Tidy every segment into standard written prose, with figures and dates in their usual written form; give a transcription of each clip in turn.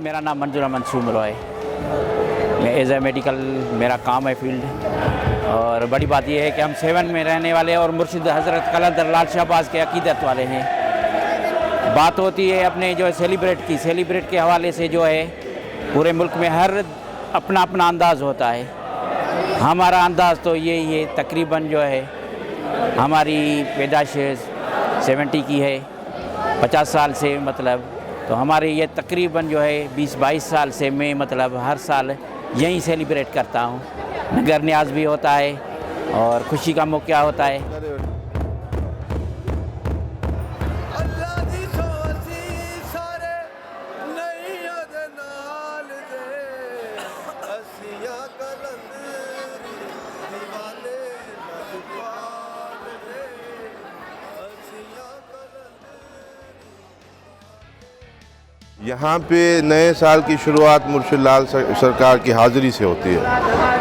मेरा नाम मंजूर अहमद सुमरो है। मैं एज ए मेडिकल मेरा काम है फील्ड। और बड़ी बात यह है कि हम 7 में रहने वाले और मुर्शिद हज़रत कलंदर लाल शहबाज के अकीदत वाले हैं। बात होती है अपने जो है सेलिब्रेट के हवाले से जो है पूरे मुल्क में हर अपना अपना अंदाज़ होता है। हमारा अंदाज़ तो यही है, तकरीबन जो है हमारी पैदाइश 70 की है, 50 साल से मतलब, तो हमारे ये तकरीबन जो है 20-22 साल से मैं मतलब हर साल यहीं सेलिब्रेट करता हूँ। नगर न्याज भी होता है और खुशी का मौका होता है। यहाँ पे नए साल की शुरुआत मुर्शिद लाल सरकार की हाज़िरी से होती है,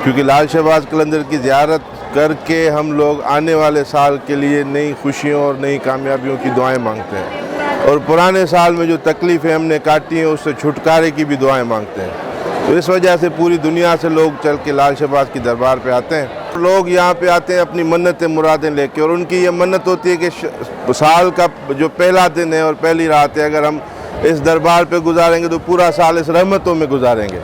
क्योंकि लाल शहबाज कलंदर की ज़ियारत करके हम लोग आने वाले साल के लिए नई खुशियों और नई कामयाबियों की दुआएं मांगते हैं और पुराने साल में जो तकलीफ़ें हमने काटी हैं उससे छुटकारे की भी दुआएं मांगते हैं। तो इस वजह से पूरी दुनिया से लोग चल के लाल शहबाज की दरबार पे आते हैं। लोग यहाँ पे आते हैं अपनी मन्नतें मुरादें लेके, और उनकी ये मन्नत होती है कि साल का जो पहला दिन है और पहली रात है, अगर हम इस दरबार पे गुजारेंगे तो पूरा साल इस रहमतों में गुजारेंगे।